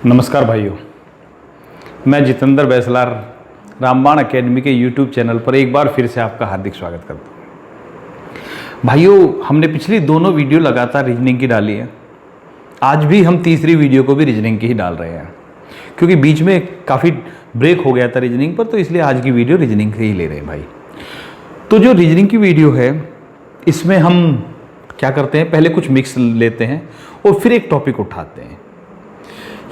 नमस्कार भाइयों, मैं जितेंद्र बैसलार रामबाण एकेडमी के यूट्यूब चैनल पर एक बार फिर से आपका हार्दिक स्वागत करता हूँ। भाइयों, हमने पिछली दोनों वीडियो लगातार रीजनिंग की डाली है। आज भी हम तीसरी वीडियो को भी रीजनिंग की ही डाल रहे हैं, क्योंकि बीच में काफ़ी ब्रेक हो गया था रीजनिंग पर, तो इसलिए आज की वीडियो रीजनिंग से ही ले रहे हैं भाई। तो जो रीजनिंग की वीडियो है, इसमें हम क्या करते हैं, पहले कुछ मिक्स लेते हैं और फिर एक टॉपिक उठाते हैं।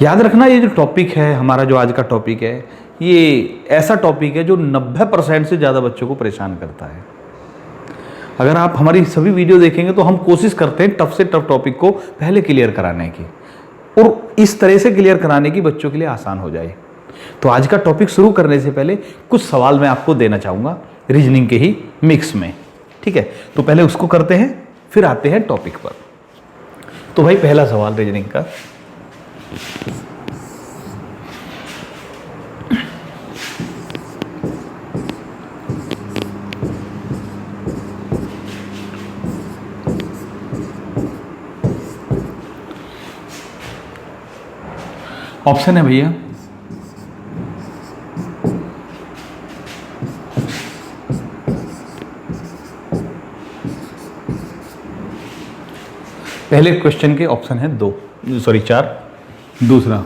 याद रखना, ये जो टॉपिक है हमारा, जो आज का टॉपिक है, ये ऐसा टॉपिक है जो 90% से ज़्यादा बच्चों को परेशान करता है। अगर आप हमारी सभी वीडियो देखेंगे तो हम कोशिश करते हैं टफ से टफ टॉपिक को पहले क्लियर कराने की, और इस तरह से क्लियर कराने की बच्चों के लिए आसान हो जाए। तो आज का टॉपिक शुरू करने से पहले कुछ सवाल मैं आपको देना चाहूँगा रीजनिंग के ही मिक्स में, ठीक है? तो पहले उसको करते हैं, फिर आते हैं टॉपिक पर। तो भाई, पहला सवाल रीजनिंग का, ऑप्शन है भैया पहले क्वेश्चन के ऑप्शन है 4। दूसरा,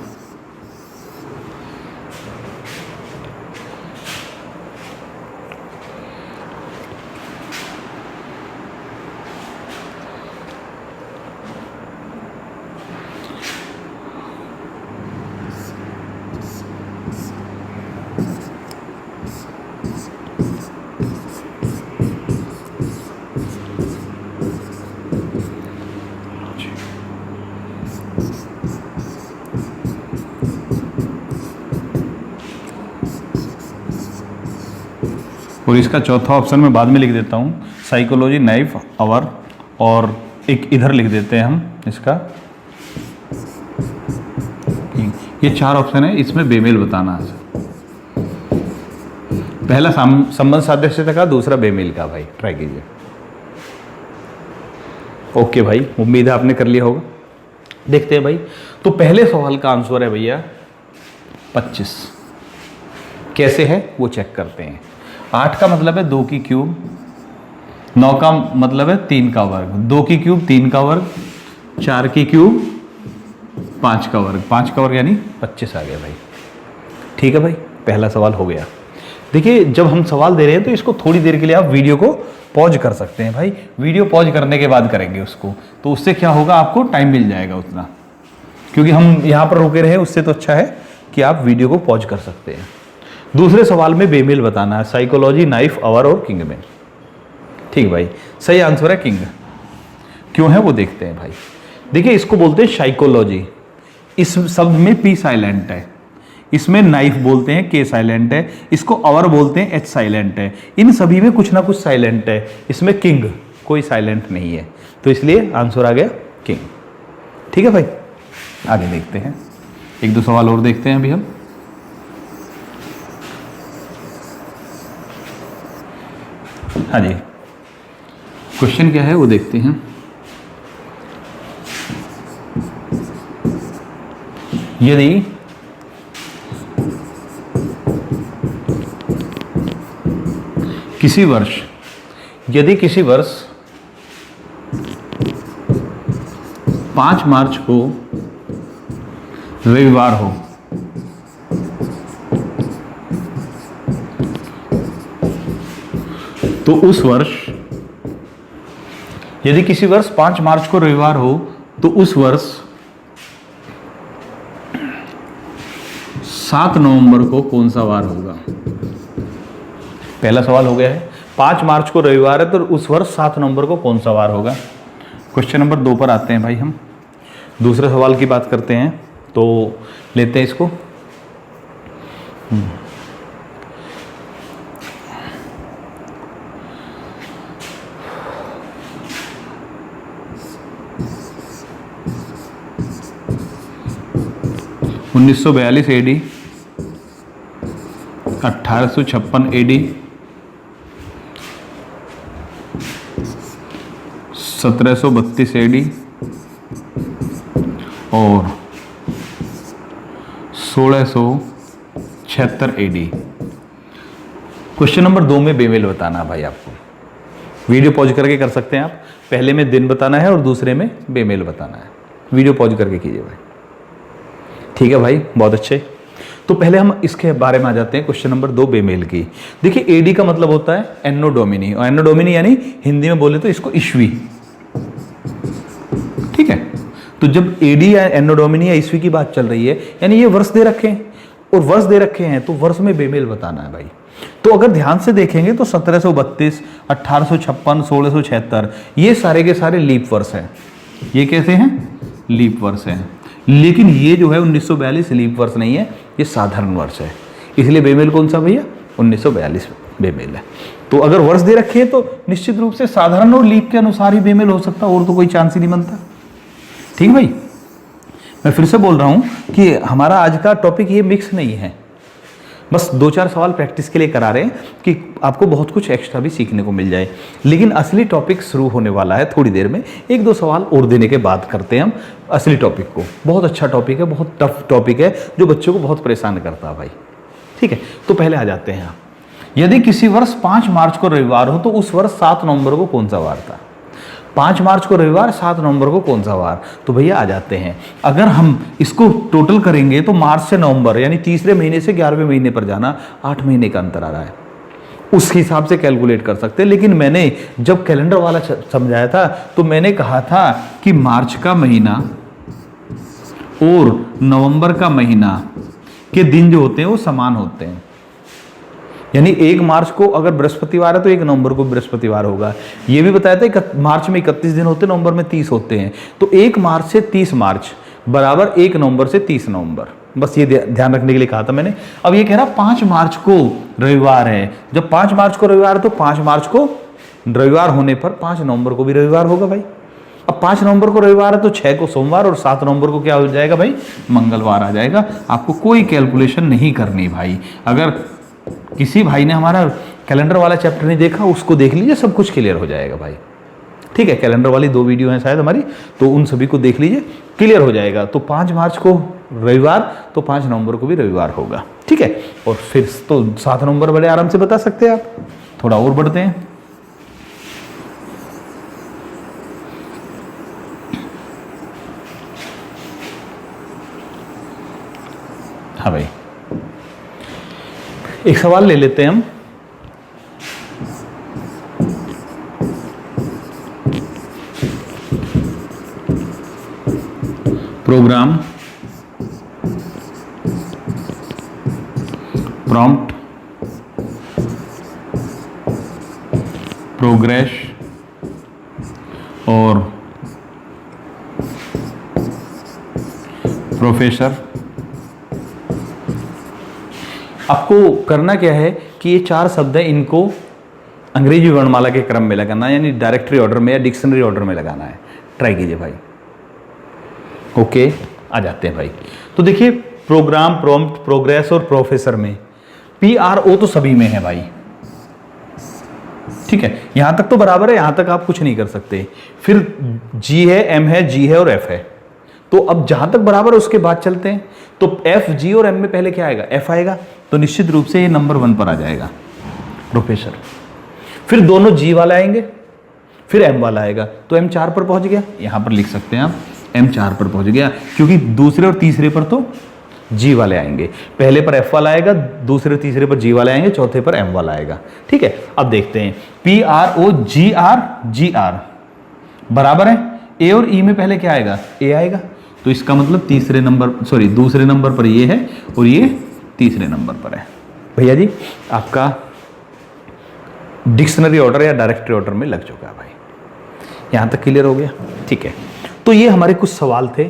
और इसका चौथा ऑप्शन मैं बाद में लिख देता हूँ, साइकोलॉजी नाइफ आवर, और एक इधर लिख देते हैं हम इसका। ये 4 ऑप्शन है, इसमें बेमेल बताना है। पहला संबंध सादृश्यता का, दूसरा बेमेल का। भाई ट्राई कीजिए। ओके भाई, उम्मीद है आपने कर लिया होगा। देखते हैं भाई। तो पहले सवाल का आंसर है भैया 25। कैसे है वो चेक करते हैं। 8 का मतलब है 2 की क्यूब, 9 का मतलब है 3 का वर्ग, 2 की क्यूब 3 का वर्ग, 4 की क्यूब 5 का वर्ग, 5 का वर्ग यानी 25 आ गया भाई। ठीक है भाई, पहला सवाल हो गया। देखिए, जब हम सवाल दे रहे हैं तो इसको थोड़ी देर के लिए आप वीडियो को पॉज कर सकते हैं भाई। वीडियो पॉज करने के बाद करेंगे उसको, तो उससे क्या होगा, आपको टाइम मिल जाएगा उतना, क्योंकि हम यहाँ पर रुके रहे, उससे तो अच्छा है कि आप वीडियो को पॉज कर सकते हैं। दूसरे सवाल में बेमेल बताना है, साइकोलॉजी नाइफ आवर और किंग में। ठीक भाई, सही आंसर है किंग। क्यों है वो देखते हैं भाई। देखिए, इसको बोलते हैं साइकोलॉजी, इस शब्द में पी साइलेंट है, इसमें नाइफ बोलते हैं के साइलेंट है, इसको आवर बोलते हैं एच साइलेंट है। इन सभी में कुछ ना कुछ साइलेंट है, इसमें किंग कोई साइलेंट नहीं है, तो इसलिए आंसर आ गया किंग। ठीक है भाई, आगे देखते हैं, 1-2 सवाल और देखते हैं अभी हम। हाँ जी, क्वेश्चन क्या है वो देखते हैं। यदि किसी वर्ष 5 मार्च को रविवार हो, तो उस वर्ष, यदि किसी वर्ष 5 मार्च को रविवार हो तो उस वर्ष 7 नवंबर को कौन सा वार होगा। पहला सवाल हो गया है, 5 मार्च को रविवार है तो उस वर्ष 7 नवंबर को कौन सा वार होगा। क्वेश्चन नंबर 2 पर आते हैं भाई हम। दूसरे सवाल की बात करते हैं, तो लेते हैं इसको। 1942 AD, 1856 AD, 1732 AD और 1676 AD। क्वेश्चन नंबर 2 में बेमेल बताना भाई आपको। वीडियो पॉज करके कर सकते हैं आप। पहले में दिन बताना है और दूसरे में बेमेल बताना है। वीडियो पॉज करके कीजिए भाई। ठीक है भाई, बहुत अच्छे। तो पहले हम इसके बारे में आ जाते हैं, क्वेश्चन नंबर 2 बेमेल की। देखिए एडी का मतलब होता है एनो डोमिनी, और एनो डोमिनी यानी हिंदी में बोले तो इसको ईस्वी। ठीक है, तो जब एडी या एनो डोमिनी या ईस्वी की बात चल रही है, यानी ये वर्ष दे रखे हैं और वर्ष दे रखे हैं, तो वर्ष में बेमेल बताना है भाई। तो अगर ध्यान से देखेंगे तो 1732, 1856, 1676 ये सारे के सारे लीप वर्ष हैं। ये कैसे हैं? लीप वर्ष हैं। लेकिन ये जो है 1942 लीप वर्ष नहीं है, ये साधारण वर्ष है। इसलिए बेमेल कौन सा भैया? 1942 बेमेल है। तो अगर वर्ष दे रखे हैं तो निश्चित रूप से साधारण और लीप के अनुसार ही बेमेल हो सकता, और तो कोई चांस ही नहीं बनता। ठीक भाई, मैं फिर से बोल रहा हूं कि हमारा आज का टॉपिक ये मिक्स नहीं है, बस 2-4 सवाल प्रैक्टिस के लिए करा रहे हैं कि आपको बहुत कुछ एक्स्ट्रा भी सीखने को मिल जाए। लेकिन असली टॉपिक शुरू होने वाला है थोड़ी देर में। 1-2 सवाल और देने के बाद करते हैं हम असली टॉपिक को। बहुत अच्छा टॉपिक है, बहुत टफ टॉपिक है, जो बच्चों को बहुत परेशान करता है भाई। ठीक है, तो पहले आ जाते हैं। यदि किसी वर्ष 5 मार्च को रविवार हो तो उस वर्ष 7 नवंबर को कौन सा वार था? 5 मार्च को रविवार, 7 नवंबर को कौन सा वार? तो भैया आ जाते हैं। अगर हम इसको टोटल करेंगे तो मार्च से नवंबर यानी तीसरे महीने से 11वें महीने पर जाना, 8 महीने का अंतर आ रहा है। उस हिसाब से कैलकुलेट कर सकते हैं। लेकिन मैंने जब कैलेंडर वाला समझाया था तो मैंने कहा था कि मार्च का महीना और नवंबर का महीना के दिन जो होते हैं वो समान होते हैं। यानी 1 मार्च को अगर बृहस्पतिवार है तो 1 नवंबर को बृहस्पतिवार होगा। ये भी बताया था मार्च में 31 दिन होते हैं, नवंबर में 30 होते हैं। तो 1 मार्च से 30 मार्च बराबर 1 नवंबर से 30 नवंबर। बस ये ध्यान रखने के लिए कहा था मैंने। अब ये कह रहा 5 मार्च को रविवार है। जब 5 मार्च को रविवार है तो 5 मार्च को रविवार होने पर 5 नवंबर को भी रविवार होगा भाई। अब 5 नवंबर को रविवार है तो 6 को सोमवार और 7 नवंबर को क्या हो जाएगा भाई? मंगलवार आ जाएगा। आपको कोई कैलकुलेशन नहीं करनी भाई। अगर किसी भाई ने हमारा कैलेंडर वाला चैप्टर नहीं देखा, उसको देख लीजिए, सब कुछ क्लियर हो जाएगा भाई। ठीक है, कैलेंडर वाली 2 वीडियो हैं शायद हमारी, तो उन सभी को देख लीजिए, क्लियर हो जाएगा। तो 5 मार्च को रविवार तो 5 नवंबर को भी रविवार होगा। ठीक है, और फिर तो 7 नवंबर बड़े आराम से बता सकते हैं आप। थोड़ा और बढ़ते हैं। हाँ भाई, एक सवाल ले लेते हैं हम। प्रोग्राम, प्रॉम्प्ट, प्रोग्रेस और प्रोफेसर। आपको करना क्या है कि ये 4 शब्द हैं, इनको अंग्रेजी वर्णमाला के क्रम में लगाना है, यानी डायरेक्टरी ऑर्डर में या डिक्शनरी ऑर्डर में लगाना है। ट्राई कीजिए भाई। ओके, आ जाते हैं भाई। तो देखिए प्रोग्राम, प्रॉम्प्ट, प्रोग्रेस और प्रोफेसर में PRO तो सभी में है भाई। ठीक है, यहां तक तो बराबर है, यहां तक आप कुछ नहीं कर सकते। फिर G है, M है, G है और F है। तो अब जहां तक बराबर है उसके बाद चलते हैं। तो F, G और M में पहले क्या आएगा? F आएगा। तो निश्चित रूप से ये नंबर 1 पर आ जाएगा, प्रोफेसर। फिर दोनों G वाला आएंगे, फिर M वाला आएगा। तो M 4 पर पहुंच गया, यहां पर लिख सकते हैं आप M 4 पर पहुंच गया, क्योंकि दूसरे और तीसरे पर तो G वाले आएंगे। पहले पर F वाला आएगा, दूसरे तीसरे पर G वाले आएंगे, चौथे पर M वाला आएगा। ठीक है, अब देखते हैं PRO GR बराबर है A और E में पहले क्या आएगा? A आएगा। तो इसका मतलब दूसरे नंबर पर ये है और ये तीसरे नंबर पर है। भैया जी आपका डिक्शनरी ऑर्डर या डायरेक्टरी ऑर्डर में लग चुका है भाई। यहां तक क्लियर हो गया? ठीक है, तो ये हमारे कुछ सवाल थे।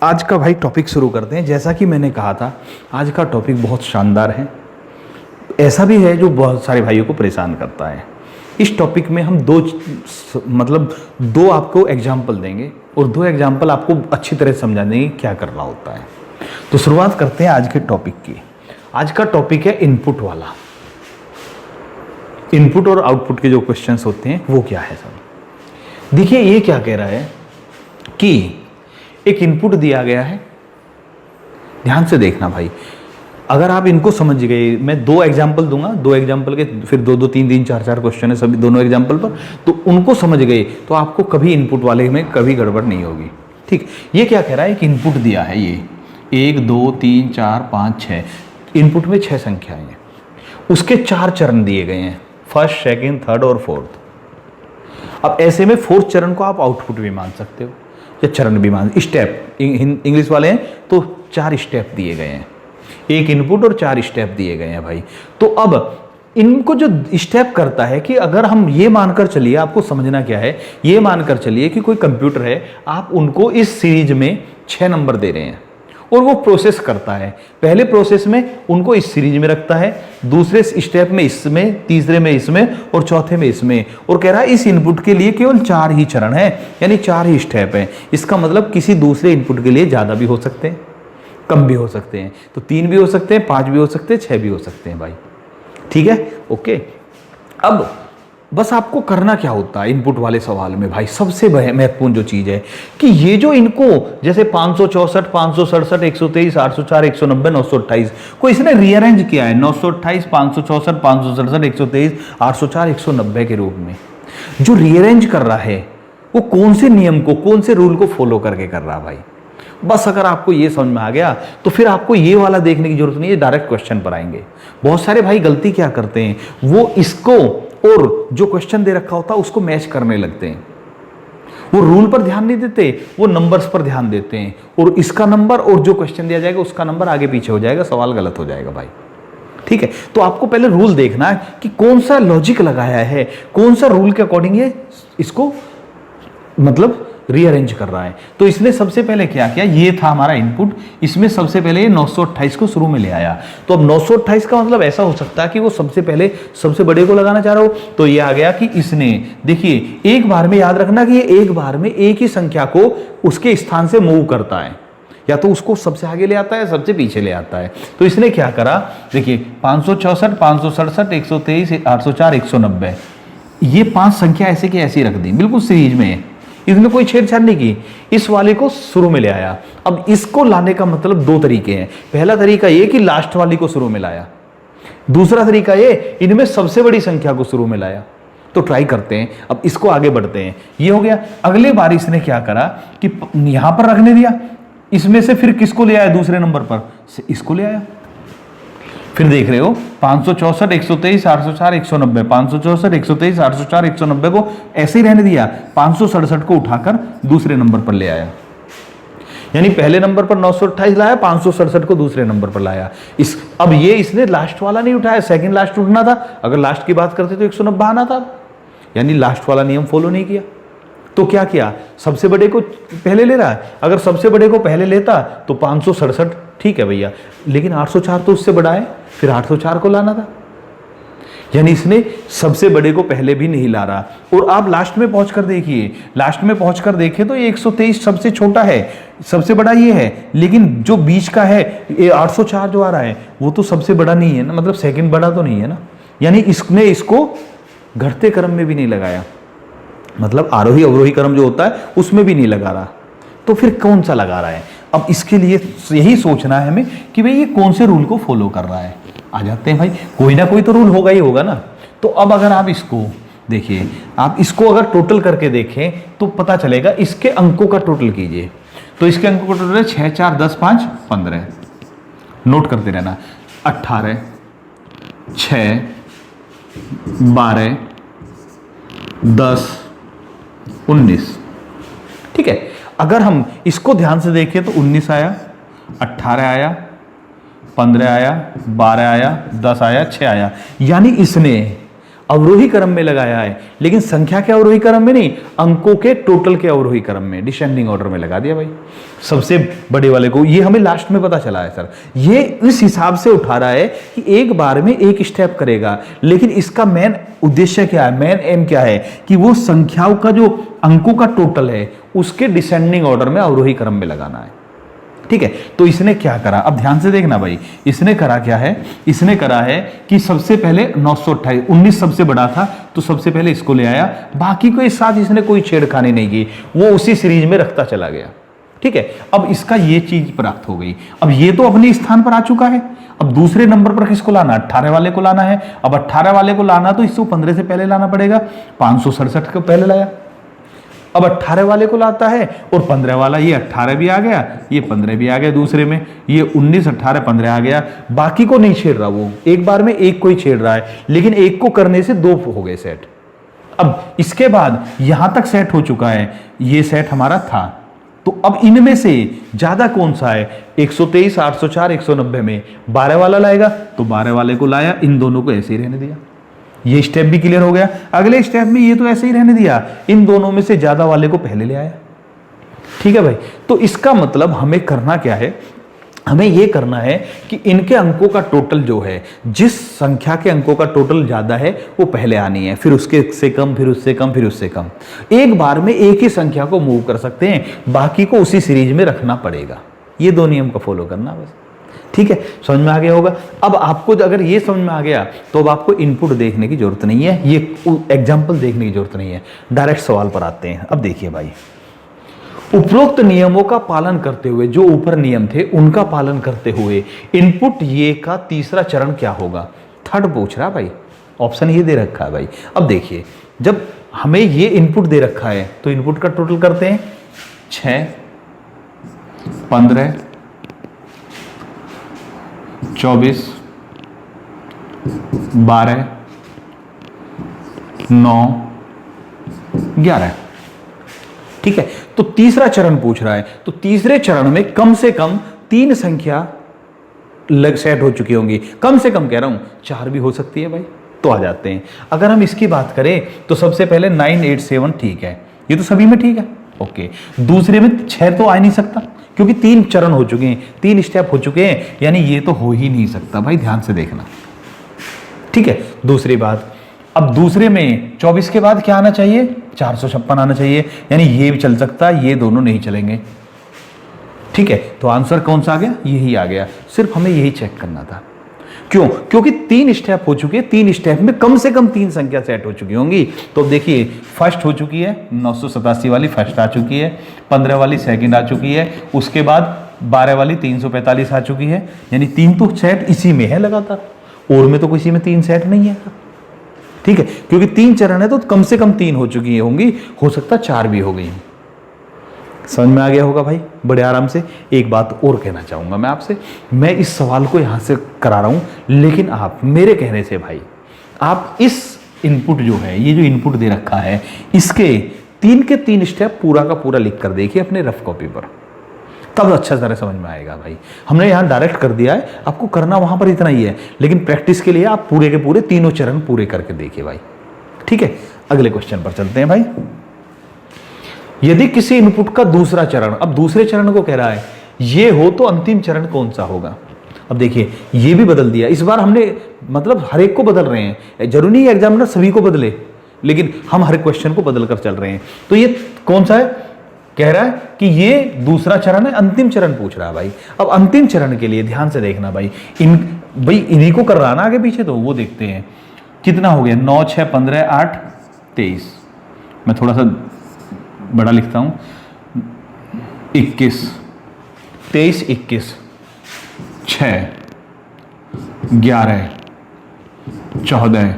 आज का भाई टॉपिक शुरू करते हैं। जैसा कि मैंने कहा था, आज का टॉपिक बहुत शानदार है। ऐसा भी है जो बहुत सारे भाइयों को परेशान करता है। इस टॉपिक में हम दो आपको एग्जाम्पल देंगे और 2 एग्जाम्पल आपको अच्छी तरह समझा देंगे क्या करना होता है। तो शुरुआत करते हैं आज के टॉपिक की। आज का टॉपिक है इनपुट वाला। इनपुट और आउटपुट के जो क्वेश्चंस होते हैं वो क्या है सब। देखिए ये क्या कह रहा है कि एक इनपुट दिया गया है, ध्यान से देखना भाई, अगर आप इनको समझ गए, मैं 2 एग्जाम्पल दूंगा, 2 एग्जाम्पल के फिर 2 2 3 3 4 4 क्वेश्चन है सभी दोनों एग्जाम्पल पर, तो उनको समझ गए तो आपको कभी इनपुट वाले में कभी गड़बड़ नहीं होगी। ठीक, ये क्या कह रहा है, एक इनपुट दिया है, ये 1 2 3 4 5 6 इनपुट में 6 संख्याएं हैं, उसके 4 चरण दिए गए हैं, फर्स्ट, सेकेंड, थर्ड और फोर्थ। अब ऐसे में फोर्थ चरण को आप आउटपुट भी मान सकते हो या चरण भी मान, स्टेप इंग्लिश वाले हैं तो 4 स्टेप दिए गए हैं, एक इनपुट और 4 स्टेप दिए गए हैं भाई। तो अब इनको जो स्टेप करता है कि अगर हम ये मानकर चलिए, आपको समझना क्या है, ये मानकर चलिए कि कोई कंप्यूटर है, आप उनको इस सीरीज में 6 नंबर दे रहे हैं और वो प्रोसेस करता है, पहले प्रोसेस में उनको इस सीरीज में रखता है, दूसरे स्टेप में इसमें, तीसरे में इसमें और चौथे में इसमें, और कह रहा है इस इनपुट के लिए केवल 4 ही चरण है, यानी 4 ही स्टेप है। इसका मतलब किसी दूसरे इनपुट के लिए ज़्यादा भी हो सकते हैं, कम भी हो सकते हैं, तो 3 भी हो सकते हैं, 5 भी हो सकते हैं, 6 भी हो सकते हैं भाई। ठीक है, ओके। अब बस आपको करना क्या होता है इनपुट वाले सवाल में भाई, सबसे महत्वपूर्ण जो चीज़ है कि ये जो इनको जैसे 564, 567, 123, 804, 190, 928 को इसने रीअरेंज किया है 928, 564, 567, 123, 804, 190 के रूप में। जो रीअरेंज कर रहा है वो कौन से नियम को, कौन से रूल को फॉलो करके कर रहा है भाई। बस अगर आपको ये समझ में आ गया तो फिर आपको ये वाला देखने की जरूरत नहीं है, डायरेक्ट क्वेश्चन पर आएंगे। बहुत सारे भाई गलती क्या करते हैं, वो इसको और जो क्वेश्चन दे रखा होता है उसको मैच करने लगते हैं, वो रूल पर ध्यान नहीं देते, वो नंबर्स पर ध्यान देते हैं, और इसका नंबर और जो क्वेश्चन दिया जाएगा उसका नंबर आगे पीछे हो जाएगा, सवाल गलत हो जाएगा भाई। ठीक है, तो आपको पहले रूल देखना है कि कौन सा लॉजिक लगाया है, कौन सा रूल के अकॉर्डिंग ये इसको मतलब रीअरेंज कर रहा है। तो इसने सबसे पहले क्या किया, ये था हमारा इनपुट, इसमें सबसे पहले ये 928 को शुरू में ले आया। तो अब 928 का मतलब ऐसा हो सकता है कि वो सबसे पहले सबसे बड़े को लगाना चाह रहा हो, तो ये आ गया कि इसने, देखिए एक बार में याद रखना कि ये एक बार में एक ही संख्या को उसके स्थान से मूव करता है, या तो उसको सबसे आगे ले आता है, सबसे पीछे ले आता है। तो इसने क्या करा, देखिए 564, 567, 123, 804, 190, ये 5 संख्या ऐसे की ऐसी रख दी, बिल्कुल सीरीज में, इसने कोई छेड़छाड़ नहीं की, इस वाले को शुरू में ले आया। अब इसको लाने का मतलब 2 तरीके हैं। पहला तरीका ये कि लास्ट वाली को शुरू में लाया, दूसरा तरीका ये इनमें सबसे बड़ी संख्या को शुरू में लाया। तो ट्राई करते हैं, अब इसको आगे बढ़ते हैं। ये हो गया। अगले बार इसने क्या करा कि यहां पर रखने दिया, इसमें से फिर किसको ले आया, दूसरे नंबर पर से इसको ले आया। फिर देख रहे हो 564, 123, 804, 190, 564, 123, 804, 190 को ऐसे ही रहने दिया, 567 को उठाकर दूसरे नंबर पर ले आया, यानी पहले नंबर पर 928 लाया, 567 को दूसरे नंबर पर लाया। अब ये इसने लास्ट वाला नहीं उठाया, सेकंड लास्ट उठना था, अगर लास्ट की बात करते तो 190 आना था, यानी लास्ट वाला नियम फॉलो नहीं किया। तो क्या किया, सबसे बड़े को पहले ले रहा है, अगर सबसे बड़े को पहले लेता तो 567 ठीक है भैया, लेकिन 804 तो उससे बड़ा है, फिर 804 को लाना था, यानी इसने सबसे बड़े को पहले भी नहीं ला रहा। और आप लास्ट में पहुंचकर देखिए, लास्ट में पहुंचकर देखें तो ये 123 सबसे छोटा है, सबसे बड़ा ये है, लेकिन जो बीच का है ये 804 जो आ रहा है वो तो सबसे बड़ा नहीं है ना, मतलब सेकंड बड़ा तो नहीं है ना, यानी इसने इसको घटते क्रम में भी नहीं लगाया, मतलब आरोही अवरोही क्रम जो होता है उसमें भी नहीं लगा रहा। तो फिर कौन सा लगा रहा है, अब इसके लिए यही सोचना है हमें कि भाई ये कौन से रूल को फॉलो कर रहा है। आ जाते हैं भाई, कोई ना कोई तो रूल होगा ही होगा ना। तो अब अगर आप इसको देखिए, आप इसको अगर टोटल करके देखें तो पता चलेगा, इसके अंकों का टोटल कीजिए, तो इसके अंकों का टोटल है 6, 4, 10, 5, 15, नोट करते रहना, 18, 6, 12, 10, 19, ठीक है। अगर हम इसको ध्यान से देखें तो 19 आया, 18 आया, 15 आया, 12 आया, 10 आया, 6 आया, यानी इसने अवरोही क्रम में लगाया है, लेकिन संख्या के अवरोही क्रम में नहीं, अंकों के टोटल के अवरोही क्रम में, डिसेंडिंग ऑर्डर में लगा दिया भाई सबसे बड़े वाले को। ये हमें लास्ट में पता चला है सर, ये इस हिसाब से उठा रहा है कि एक बार में एक स्टेप करेगा, लेकिन इसका मेन उद्देश्य क्या है, मेन एम क्या है कि वो संख्याओं का जो अंकों का टोटल है उसके डिसेंडिंग ऑर्डर में अवरोही क्रम में लगाना है, ठीक है। तो इसने क्या करा, अब ध्यान से देखना भाई, इसने करा क्या है, इसने करा है कि सबसे पहले 928, 19 सबसे बड़ा था तो सबसे पहले इसको ले आया, बाकी को इस साथ इसने कोई छेड़खानी नहीं की, वो उसी सीरीज में रखता चला गया। ठीक है, अब इसका ये चीज प्राप्त हो गई। अब ये तो अपने स्थान पर आ चुका है। अब दूसरे नंबर पर किसको लाना, 18 वाले को लाना है। अब 18 वाले को लाना तो इसको 15 से पहले लाना पड़ेगा, 567 को पहले लाया। अब 18 वाले को लाता है और 15 वाला, ये 18 भी आ गया, ये 15 भी आ गया दूसरे में, ये 19 18 15 आ गया। बाकी को नहीं छेड़ रहा, वो एक बार में एक को ही छेड़ रहा है, लेकिन एक को करने से दो हो गए सेट। अब इसके बाद यहां तक सेट हो चुका है, ये सेट हमारा था। तो अब इनमें से ज्यादा कौन सा है, 123 804 190 में 12 वाला लाएगा, तो 12 वाले को लाया, इन दोनों को ऐसे ही रहने दिया। ये स्टेप भी क्लियर हो गया। अगले स्टेप में ये तो ऐसे ही रहने दिया, इन दोनों में से ज्यादा वाले को पहले ले आया। ठीक है भाई, तो इसका मतलब हमें करना क्या है, हमें यह करना है कि इनके अंकों का टोटल जो है, जिस संख्या के अंकों का टोटल ज्यादा है वो पहले आनी है, फिर उसके से कम, फिर उससे कम, फिर उससे कम। एक बार में एक ही संख्या को मूव कर सकते हैं, बाकी को उसी सीरीज में रखना पड़ेगा। ये दो नियम का फॉलो करना बस। ठीक है, समझ में आ गया होगा। अब आपको अगर ये समझ में आ गया तो अब आपको इनपुट देखने की जरूरत नहीं है, ये एग्जाम्पल देखने की जरूरत नहीं है, डायरेक्ट सवाल पर आते हैं। अब देखिए भाई, उपरोक्त नियमों का पालन करते हुए, जो ऊपर नियम थे उनका पालन करते हुए इनपुट ये का तीसरा चरण क्या होगा, थर्ड पूछ रहा भाई, ऑप्शन ये दे रखा है भाई। अब देखिए, जब हमें ये इनपुट दे रखा है तो इनपुट का टोटल करते हैं, 6 15 24 12 9 11। ठीक है, तो तीसरा चरण पूछ रहा है, तो तीसरे चरण में कम से कम 3 संख्या लग सेट हो चुकी होंगी। कम से कम कह रहा हूं, 4 भी हो सकती है भाई। तो आ जाते हैं, अगर हम इसकी बात करें तो सबसे पहले 9 8 7 ठीक है, ये तो सभी में ठीक है, ओके। दूसरे में 6 तो आ नहीं सकता, क्योंकि 3 चरण हो चुके हैं, 3 स्टेप हो चुके हैं, यानी ये तो हो ही नहीं सकता भाई, ध्यान से देखना। ठीक है, दूसरी बात, अब दूसरे में 24 के बाद क्या आना चाहिए, 456 आना चाहिए, यानी ये भी चल सकता है, ये दोनों नहीं चलेंगे। ठीक है, तो आंसर कौन सा आ गया, यही आ गया। सिर्फ हमें यही चेक करना था। क्यों, क्योंकि 3 स्टेप हो चुके हैं, 3 स्टेप में कम से कम 3 संख्या सेट हो चुकी होंगी। तो देखिए, फर्स्ट हो चुकी है, 987 वाली फर्स्ट आ चुकी है, 15 वाली सेकंड आ चुकी है, उसके बाद 12 वाली 345 आ चुकी है, यानी 3 तो सेट इसी में है लगातार, और में तो किसी में 3 सेट नहीं है। ठीक है, क्योंकि 3 चरण है तो कम से कम 3 हो चुकी होंगी, हो सकता 4 भी हो गई। समझ में आ गया होगा भाई, बड़े आराम से। एक बात और कहना चाहूंगा मैं आपसे, मैं इस सवाल को यहां से करा रहा हूं, लेकिन आप मेरे कहने से भाई, आप इस इनपुट जो है, ये जो इनपुट दे रखा है, इसके 3 के 3 स्टेप पूरा का पूरा लिख कर देखिए अपने रफ कॉपी पर, तब अच्छा तरह समझ में आएगा भाई। हमने यहां डायरेक्ट कर दिया है, आपको करना वहां पर इतना ही है, लेकिन प्रैक्टिस के लिए आप पूरे के पूरे तीनों चरण पूरे करके देखिए भाई। ठीक है, अगले क्वेश्चन पर चलते हैं भाई। यदि किसी इनपुट का दूसरा चरण, अब दूसरे चरण को कह रहा है, ये हो तो अंतिम चरण कौन सा होगा। अब देखिए, ये भी बदल दिया इस बार हमने, मतलब हर एक को बदल रहे हैं, जरूरी नहीं एग्जामिनर सभी को बदले, लेकिन हम हर क्वेश्चन को बदल कर चल रहे हैं। तो ये कौन सा है, कह रहा है कि ये दूसरा चरण है, अंतिम चरण पूछ रहा है भाई। अब अंतिम चरण के लिए ध्यान से देखना भाई, इन्हीं को कर रहा ना आगे पीछे, तो वो देखते हैं कितना हो गया, 9 6 15 8 23, मैं थोड़ा सा बड़ा लिखता हूं, 21 23 21 6 11 14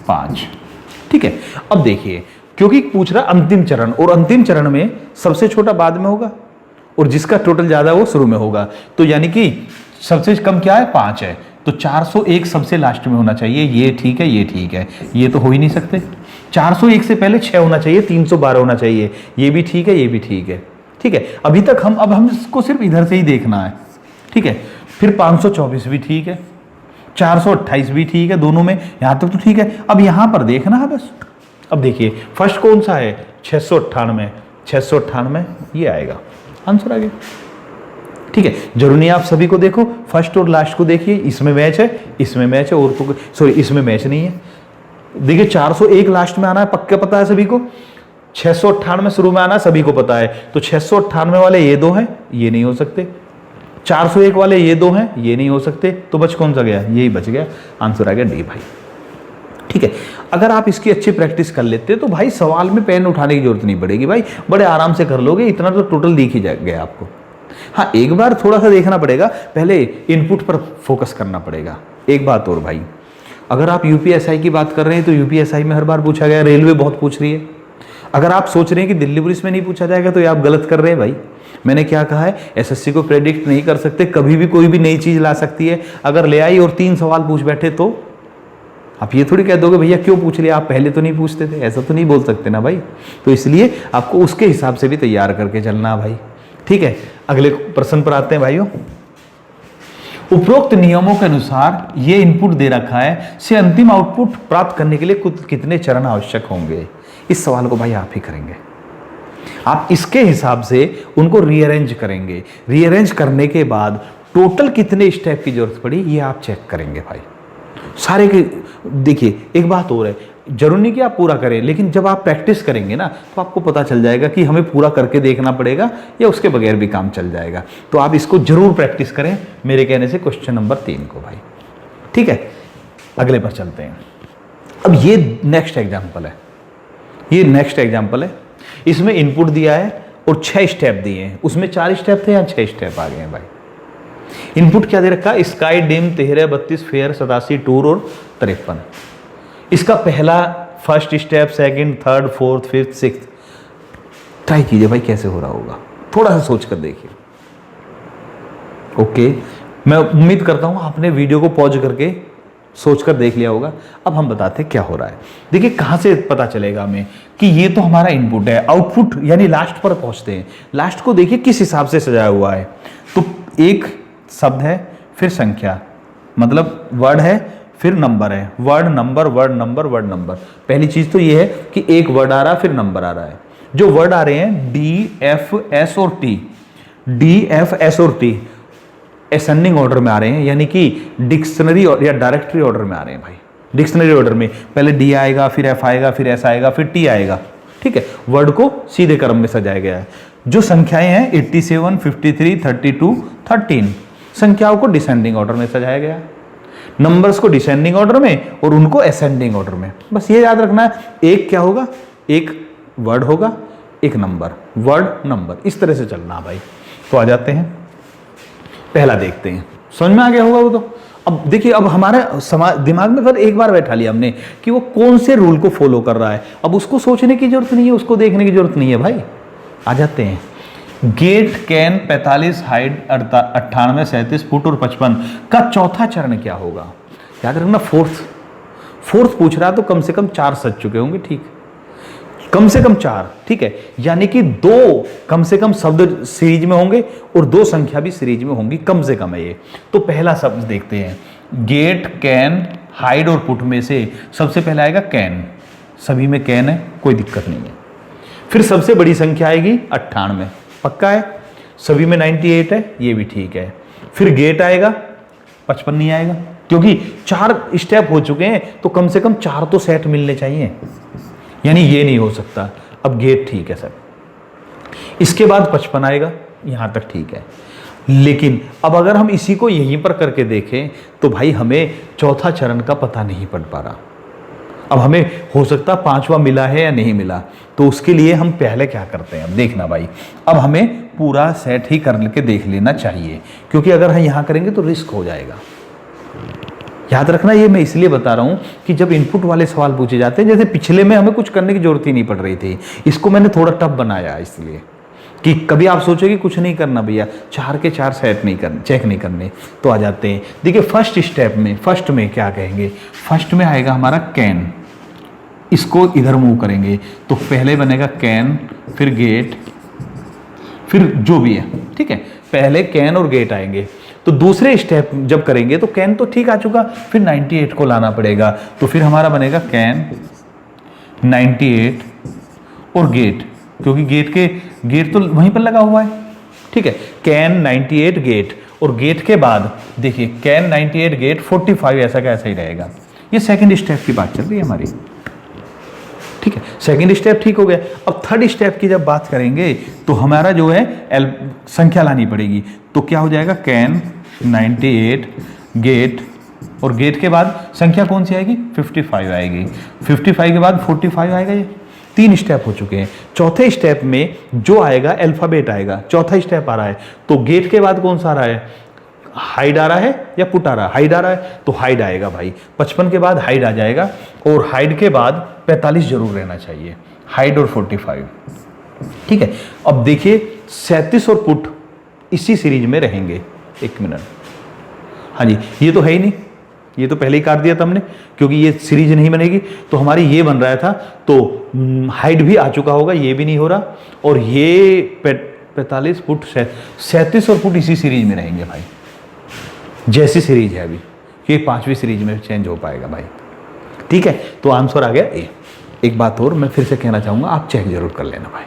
5। ठीक है, अब देखिए, क्योंकि पूछ रहा अंतिम चरण, और अंतिम चरण में सबसे छोटा बाद में होगा और जिसका टोटल ज्यादा वो शुरू में होगा, तो यानी कि सबसे कम क्या है, 5 है, तो 401 सबसे लास्ट में होना चाहिए। ये ठीक है, ये ठीक है, ये तो हो ही नहीं सकते। 401 से पहले 6 होना चाहिए, 312 होना चाहिए, ये भी ठीक है, ये भी ठीक है। ठीक है, अभी तक अब हम इसको सिर्फ इधर से ही देखना है। ठीक है, फिर 524 भी ठीक है, 428 भी ठीक है, दोनों में यहां तक तो ठीक है। अब यहां पर देखना है बस। अब देखिए, फर्स्ट कौन सा है, 698, 698 ये आएगा, आंसर आ गया। ठीक है, जरूरी नहीं आप सभी को देखो, फर्स्ट और लास्ट को देखिए, इसमें मैच है, इसमें मैच है, और तो सॉरी इसमें मैच नहीं है। देखिए, 401 लास्ट में आना है, पक्का पता है सभी को, 698 शुरू में आना है, सभी को पता है। तो 698 वाले ये दो हैं, ये नहीं हो सकते, 401 वाले ये दो हैं, ये नहीं हो सकते, तो बच कौन सा गया, यही बच गया, आंसर आ गया डी भाई। ठीक है, अगर आप इसकी अच्छी प्रैक्टिस कर लेते तो भाई सवाल में पेन उठाने की जरूरत नहीं पड़ेगी भाई, बड़े आराम से कर लोगे, इतना तो टोटल दिख ही गया आपको। हाँ, एक बार थोड़ा सा देखना पड़ेगा, पहले इनपुट पर फोकस करना पड़ेगा। एक बात और भाई, अगर आप यूपीएसआई की बात कर रहे हैं तो यूपीएसआई में हर बार पूछा गया, रेलवे बहुत पूछ रही है। अगर आप सोच रहे हैं कि दिल्ली पुलिस में नहीं पूछा जाएगा तो ये आप गलत कर रहे हैं भाई। मैंने क्या कहा है, एसएससी को प्रेडिक्ट नहीं कर सकते, कभी भी कोई भी नई चीज ला सकती है। अगर ले आई और 3 सवाल पूछ बैठे तो आप ये थोड़ी कह दोगे भैया क्यों पूछ लिया, आप पहले तो नहीं पूछते थे, ऐसा तो नहीं बोल सकते ना भाई। तो इसलिए आपको उसके हिसाब से भी तैयार करके चलना भाई, ठीक है। अगले प्रश्न पर आते हैं भाइयों। उपरोक्त नियमों के अनुसार ये इनपुट दे रखा है, से अंतिम आउटपुट प्राप्त करने के लिए कितने चरण आवश्यक होंगे। इस सवाल को भाई आप ही करेंगे, आप इसके हिसाब से उनको रीअरेंज करेंगे। रीअरेंज करने के बाद टोटल कितने स्टेप की जरूरत पड़ी ये आप चेक करेंगे भाई सारे के। देखिए एक बात और है, जरूर नहीं कि आप पूरा करें, लेकिन जब आप प्रैक्टिस करेंगे ना तो आपको पता चल जाएगा कि हमें पूरा करके देखना पड़ेगा या उसके बगैर भी काम चल जाएगा। तो आप इसको जरूर प्रैक्टिस करें मेरे कहने से क्वेश्चन नंबर 3 को भाई, ठीक है। अगले पर चलते हैं। अब ये नेक्स्ट एग्जाम्पल है, ये नेक्स्ट एग्जाम्पल है। इसमें इनपुट दिया है और 6 स्टेप दिए हैं, उसमें 4 स्टेप थे, यहाँ 6 स्टेप आ गए हैं भाई। इनपुट क्या दे रखा है, स्काई डिम 13 32 फेयर 87 टूर और 53। इसका पहला first step, second, third, fourth, fifth, sixth try कीजिए भाई कैसे हो रहा होगा, थोड़ा सा सोच कर देखिए। ओके, मैं उम्मीद करता हूं आपने वीडियो को पॉज करके सोचकर देख लिया होगा। अब हम बताते हैं क्या हो रहा है। देखिए कहां से पता चलेगा हमें कि ये तो हमारा इनपुट है। आउटपुट यानी लास्ट पर पहुंचते हैं। लास्ट को देखिए किस हिसाब से सजाया हुआ है। तो एक शब्द है, फिर संख्या, मतलब वर्ड है, फिर नंबर है, word number word number word number. पहली चीज तो ये है कि एक वर्ड आ रहा है फिर नंबर आ रहा है। जो वर्ड आ रहे हैं डी एफ एस और टी, डी एफ एस और टी असेंडिंग ऑर्डर में आ रहे हैं, यानी कि डिक्शनरी या डायरेक्टरी ऑर्डर में आ रहे हैं भाई। डिक्शनरी ऑर्डर में पहले डी आएगा, फिर एफ आएगा, फिर एस आएगा, फिर टी आएगा, ठीक है। वर्ड को सीधे क्रम में सजाया गया है। जो संख्याएं हैं 87 53 32 13 संख्याओं को डिसेंडिंग ऑर्डर में सजाया गया है, नंबर्स को डिसेंडिंग ऑर्डर में और उनको असेंडिंग ऑर्डर में। बस ये याद रखना है, एक क्या होगा, एक वर्ड होगा, एक नंबर, वर्ड नंबर, इस तरह से चलना भाई। तो आ जाते हैं, पहला देखते हैं, समझ में आ गया होगा वो तो। अब देखिए, अब हमारे दिमाग में फिर एक बार बैठा लिया हमने कि वो कौन से रूल को फॉलो कर रहा है। अब उसको सोचने की जरूरत नहीं है, उसको देखने की जरूरत नहीं है भाई। आ जाते हैं, गेट कैन 45 हाइट 98 37 फुट और 55 का चौथा चरण क्या होगा। याद रखना फोर्थ पूछ रहा है तो कम से कम 4 सज चुके होंगे, ठीक, कम से कम 4, ठीक है। यानी कि 2 कम से कम शब्द सीरीज में होंगे और 2 संख्या भी सीरीज में होंगी, कम से कम है ये। तो पहला शब्द देखते हैं, गेट कैन हाइड और पुट में से सबसे पहले आएगा कैन, सभी में कैन है, कोई दिक्कत नहीं है। फिर सबसे बड़ी संख्या आएगी 98, पक्का है। सभी में 98 है, ये भी ठीक है। फिर गेट आएगा, 55 नहीं आएगा, क्योंकि 4 स्टेप हो चुके हैं तो कम से कम 4 तो सेट मिलने चाहिए, यानी ये नहीं हो सकता। अब गेट ठीक है सर। इसके बाद 55 आएगा, यहां तक ठीक है। लेकिन अब अगर हम इसी को यहीं पर करके देखें तो भाई हमें चौथा चरण का पता नहीं पड़ पा रहा। अब हमें हो सकता 5वां मिला है या नहीं मिला, तो उसके लिए हम पहले क्या करते हैं, अब देखना भाई। अब हमें पूरा सेट ही करके देख लेना चाहिए, क्योंकि अगर हम यहां करेंगे तो रिस्क हो जाएगा। याद रखना, ये मैं इसलिए बता रहा हूं कि जब इनपुट वाले सवाल पूछे जाते हैं, जैसे पिछले में हमें कुछ करने की जरूरत ही नहीं पड़ रही थी, इसको मैंने थोड़ा टफ बनाया इसलिए कि कभी आप सोचो कि कुछ नहीं करना भैया, 4 के 4 सेट नहीं करने, चेक नहीं करने। तो आ जाते हैं, देखिए फर्स्ट स्टेप में, फर्स्ट में क्या कहेंगे, फर्स्ट में आएगा हमारा कैन, इसको इधर मूव करेंगे तो पहले बनेगा कैन, फिर गेट, फिर जो भी है, ठीक है। पहले कैन और गेट आएंगे। तो दूसरे स्टेप जब करेंगे तो कैन तो ठीक आ चुका, फिर 98 को लाना पड़ेगा। तो फिर हमारा बनेगा कैन 98 और गेट, क्योंकि गेट तो वहीं पर लगा हुआ है, ठीक है। कैन 98 गेट, और गेट के बाद देखिए कैन 98 गेट 45, ऐसा का ऐसा ही रहेगा। ये सेकंड स्टेप की बात चल रही है हमारी, ठीक है। सेकंड स्टेप ठीक हो गया। अब थर्ड स्टेप की जब बात करेंगे तो हमारा जो है संख्या लानी पड़ेगी। तो क्या हो जाएगा, कैन 98 गेट और गेट के बाद संख्या कौन सी आएगी? 55 आएगी। 55 के बाद 45 आएगा। ये 3 स्टेप हो चुके हैं। चौथे स्टेप में जो आएगा अल्फाबेट आएगा। चौथा स्टेप आ रहा है, तो गेट के बाद कौन सा आ रहा है? हाइड आ रहा है या पुट आ रहा है? हाइड आ रहा है, तो हाइड आएगा भाई। 55 के बाद हाइड आ जाएगा, और हाइड के बाद 45 जरूर रहना चाहिए। हाइड और 45, ठीक है। अब देखिए 37 और पुट इसी सीरीज में रहेंगे। 1 मिनट, हाँ जी, ये तो है ही नहीं, ये तो पहले ही काट दिया था हमने, क्योंकि ये सीरीज नहीं बनेगी। तो हमारी ये बन रहा था, तो हाइड भी आ चुका होगा, ये भी नहीं हो रहा, और ये 45 पुट 37 और पुट इसी सीरीज में रहेंगे भाई, जैसी सीरीज है अभी, ये 5वीं सीरीज में चेंज हो पाएगा भाई, ठीक है। तो आंसर आ गया ए। एक बात और मैं फिर से कहना चाहूँगा, आप चेक जरूर कर लेना भाई,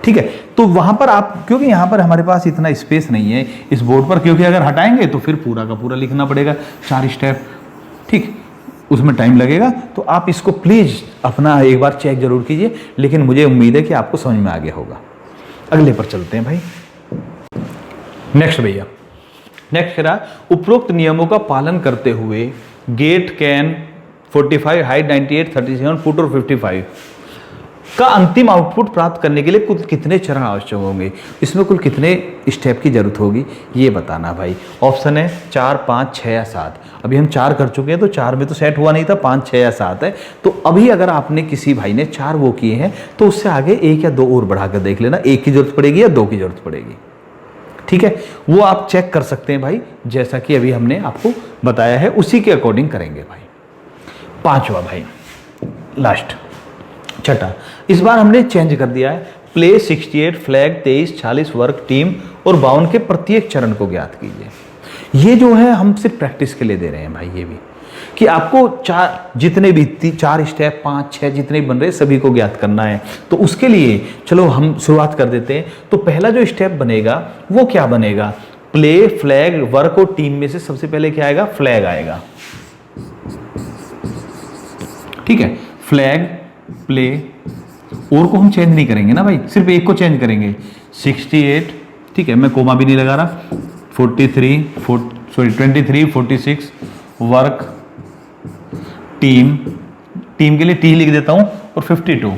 ठीक है। तो वहाँ पर आप, क्योंकि यहाँ पर हमारे पास इतना स्पेस नहीं है इस बोर्ड पर, क्योंकि अगर हटाएंगे तो फिर पूरा का पूरा लिखना पड़ेगा 4 स्टेप, ठीक, उसमें टाइम लगेगा। तो आप इसको प्लीज़ अपना एक बार चेक जरूर कीजिए, लेकिन मुझे उम्मीद है कि आपको समझ में आ गया होगा। अगले पर चलते हैं भाई। नेक्स्ट भैया, नेक्स्ट करा, उपरोक्त नियमों का पालन करते हुए गेट कैन 45, हाइट 98, 37 पुट और 55 का अंतिम आउटपुट प्राप्त करने के लिए कुल कितने चरण आवश्यक होंगे? इसमें कुल कितने स्टेप की जरूरत होगी ये बताना भाई। ऑप्शन है 4, 5, 6 या 7। अभी हम 4 कर चुके हैं, तो 4 में तो सेट हुआ नहीं था, 5, 6 या 7 है। तो अभी अगर आपने किसी भाई ने 4 वो किए हैं, तो उससे आगे 1 या 2 और बढ़ाकर देख लेना, 1 की जरूरत पड़ेगी या 2 की जरूरत पड़ेगी, ठीक है। वो आप चेक कर सकते हैं भाई, जैसा कि अभी हमने आपको बताया है उसी के अकॉर्डिंग करेंगे भाई। 5वां भाई, लास्ट, छठा, इस बार हमने चेंज कर दिया है। प्ले 68, फ्लैग 23, 40 वर्क, टीम और 52 के प्रत्येक चरण को ज्ञात कीजिए। ये जो है हम सिर्फ प्रैक्टिस के लिए दे रहे हैं भाई, ये भी कि आपको 4 जितने भी 4 स्टेप 5, 6 जितने भी बन रहे हैं सभी को ज्ञात करना है। तो उसके लिए चलो हम शुरुआत कर देते हैं। तो पहला जो स्टेप बनेगा वो क्या बनेगा? प्ले, फ्लैग, वर्क और टीम में से सबसे पहले क्या आएगा? फ्लैग आएगा, ठीक है। फ्लैग, प्ले, और को हम चेंज नहीं करेंगे ना भाई, सिर्फ एक को चेंज करेंगे। 68, ठीक है, मैं कोमा भी नहीं लगा रहा। 23, 46 वर्क, टीम, टीम के लिए टी लिख देता हूं, और 52,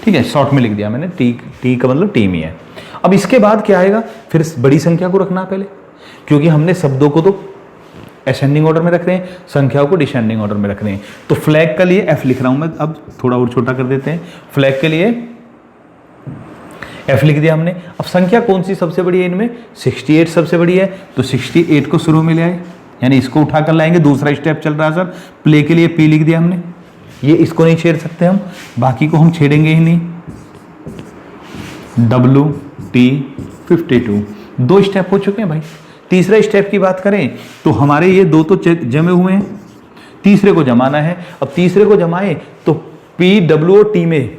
ठीक है, शॉर्ट में लिख दिया मैंने, टी का मतलब टीम ही है। अब इसके बाद क्या आएगा? फिर बड़ी संख्या को रखना पहले, क्योंकि हमने शब्दों को तो असेंडिंग ऑर्डर में रख रहे हैं, संख्याओं को डिसेंडिंग ऑर्डर में रख रहे हैं। तो फ्लैग के लिए एफ लिख रहा हूं मैं, अब थोड़ा और छोटा कर देते हैं। फ्लैग के लिए एफ लिख दिया हमने। अब संख्या कौन सी सबसे बड़ी है इनमें? 68 सबसे बड़ी है, तो 68 को शुरू में ले आए, यानी इसको उठा कर लाएंगे। दूसरा स्टेप चल रहा है सर, प्ले के लिए पी लिख दिया हमने, ये इसको नहीं छेड़ सकते हम, बाकी को हम छेड़ेंगे ही नहीं। WT 52, 2 स्टेप हो चुके हैं भाई। तीसरा स्टेप की बात करें तो हमारे ये 2 तो जमे हुए हैं, तीसरे को जमाना है। अब तीसरे को जमाए तो P, W और T में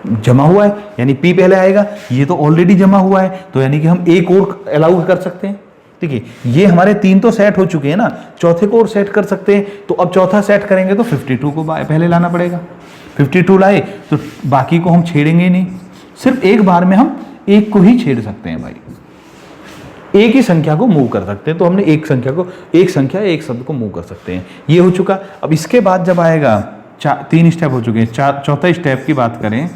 जमा हुआ है, यानी P पहले आएगा, ये तो ऑलरेडी जमा हुआ है, तो यानी कि हम एक और अलाउ कर सकते हैं। ठीक है, ये हमारे 3 तो सेट हो चुके हैं ना, चौथे को और सेट कर सकते हैं। तो अब चौथा सेट करेंगे तो 52 को पहले लाना पड़ेगा। 52 लाए तो बाकी को हम छेड़ेंगे नहीं, सिर्फ एक बार में हम एक को ही छेड़ सकते हैं भाई, एक ही संख्या को मूव कर सकते हैं। तो हमने एक संख्या एक शब्द को मूव कर सकते हैं, ये हो चुका। अब इसके बाद जब आएगा 3 स्टेप हो चुके हैं, चौथा स्टेप की बात करें,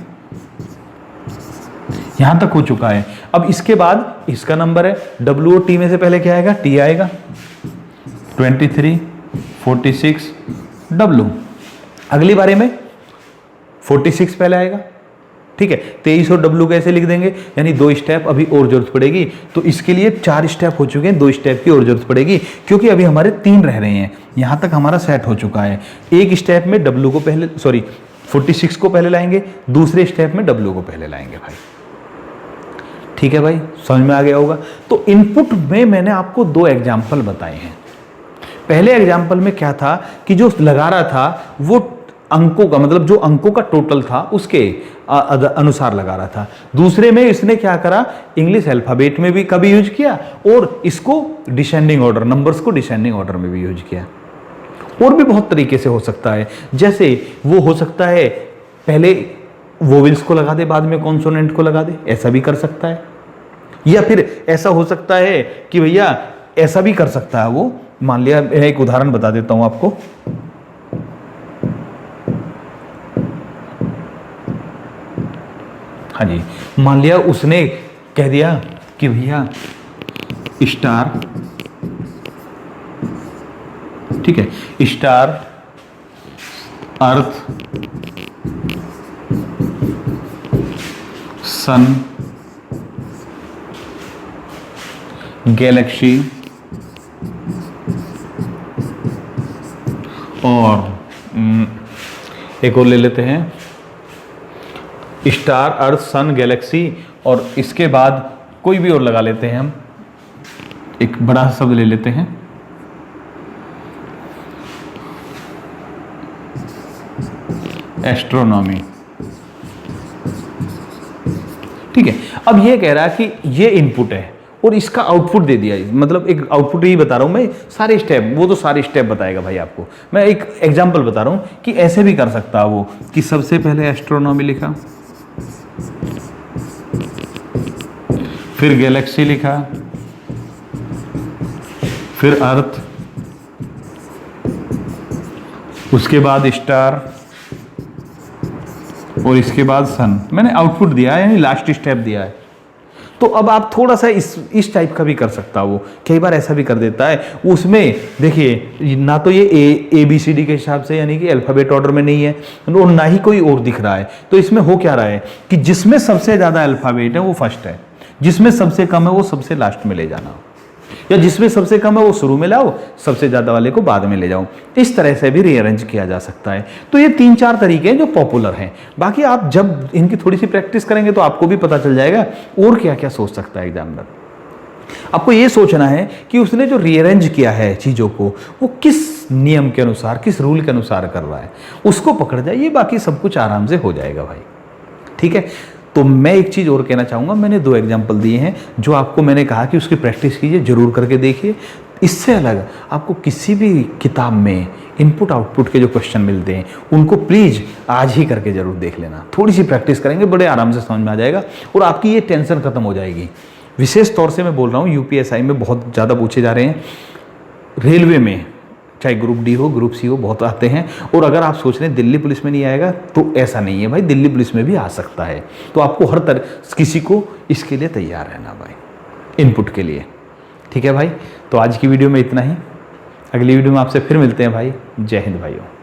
यहां तक हो चुका है। अब इसके बाद इसका नंबर है W और T में से पहले क्या आएगा? T आएगा। 23, 46 W, अगली बारे में 46 पहले आएगा। ठीक है, 23 और W कैसे लिख देंगे? यानी 2 स्टेप अभी और जरूरत पड़ेगी। तो इसके लिए 4 स्टेप हो चुके हैं, 2 स्टेप की और जरूरत पड़ेगी, क्योंकि अभी हमारे 3 रह रहे हैं। यहां तक हमारा सेट हो चुका है। एक स्टेप में W को पहले 46 को पहले लाएंगे, दूसरे स्टेप में W को पहले लाएंगे भाई। ठीक है भाई, समझ में आ गया होगा। तो इनपुट में मैंने आपको 2 एग्जाम्पल बताए हैं। पहले एग्जाम्पल में क्या था कि जो लगा रहा था वो अंकों का, मतलब जो अंकों का टोटल था उसके अनुसार लगा रहा था। दूसरे में इसने क्या करा, इंग्लिश अल्फाबेट में भी कभी यूज किया और इसको डिसेंडिंग ऑर्डर, नंबर्स को डिसेंडिंग ऑर्डर में भी यूज किया। और भी बहुत तरीके से हो सकता है, जैसे वो हो सकता है पहले वोवेल्स को लगा दे, बाद में कॉन्सोनेंट को लगा दे, ऐसा भी कर सकता है। या फिर ऐसा हो सकता है कि भैया ऐसा भी कर सकता है वो। मान लिया, मैं एक उदाहरण बता देता हूं आपको। हाँ जी, मान लिया उसने कह दिया कि भैया स्टार, ठीक है, स्टार, अर्थ, सन, गैलेक्सी और एक और ले लेते हैं, स्टार, अर्थ, सन, गैलेक्सी और इसके बाद कोई भी और लगा लेते हैं हम, एक बड़ा शब्द ले लेते हैं, एस्ट्रोनॉमी। ठीक है, अब ये कह रहा है कि ये इनपुट है और इसका आउटपुट दे दिया, मतलब एक आउटपुट ही बता रहा हूं मैं, सारे स्टेप, वो तो सारे स्टेप बताएगा भाई आपको। मैं एक एग्जांपल बता रहा हूं कि ऐसे भी कर सकता है वो, कि सबसे पहले एस्ट्रोनॉमी लिखा, फिर गैलेक्सी लिखा, फिर अर्थ, उसके बाद स्टार और इसके बाद सन। मैंने आउटपुट दिया है, यानी लास्ट स्टेप दिया है। तो अब आप थोड़ा सा इस टाइप का भी कर सकता हो, कई बार ऐसा भी कर देता है उसमें। देखिए, ना तो ये ए बी सी डी के हिसाब से यानी कि अल्फाबेट ऑर्डर में नहीं है, और ना ही कोई और दिख रहा है। तो इसमें हो क्या रहा है कि जिसमें सबसे ज़्यादा अल्फाबेट है वो फर्स्ट है, जिसमें सबसे कम है वो सबसे लास्ट में ले जाना, या जिसमें सबसे कम है वो शुरू में लाओ, सबसे ज़्यादा वाले को बाद में ले जाओ। इस तरह से भी रीअरेंज किया जा सकता है। तो ये 3-4 तरीके हैं जो पॉपुलर हैं। बाकी आप जब इनकी थोड़ी सी प्रैक्टिस करेंगे तो आपको भी पता चल जाएगा और क्या क्या सोच सकता है एग्जामिनर। आपको ये सोचना है कि उसने जो रीअरेंज किया है चीज़ों को, वो किस नियम के अनुसार, किस रूल के अनुसार कर रहा है, उसको पकड़ जाइए, बाकी सब कुछ आराम से हो जाएगा भाई। ठीक है, तो मैं एक चीज़ और कहना चाहूँगा, मैंने 2 एग्जाम्पल दिए हैं जो आपको मैंने कहा कि उसकी प्रैक्टिस कीजिए, जरूर करके देखिए। इससे अलग आपको किसी भी किताब में इनपुट आउटपुट के जो क्वेश्चन मिलते हैं उनको प्लीज़ आज ही करके जरूर देख लेना। थोड़ी सी प्रैक्टिस करेंगे, बड़े आराम से समझ में आ जाएगा और आपकी ये टेंशन खत्म हो जाएगी। विशेष तौर से मैं बोल रहा हूँ, यूपीएसआई में बहुत ज़्यादा पूछे जा रहे हैं, रेलवे में चाहे ग्रुप डी हो, ग्रुप सी हो, बहुत आते हैं। और अगर आप सोच रहे हैं दिल्ली पुलिस में नहीं आएगा, तो ऐसा नहीं है भाई, दिल्ली पुलिस में भी आ सकता है। तो आपको हर तरह किसी को इसके लिए तैयार रहना भाई, इनपुट के लिए। ठीक है भाई, तो आज की वीडियो में इतना ही। अगली वीडियो में आपसे फिर मिलते हैं भाई। जय हिंद भाइयों।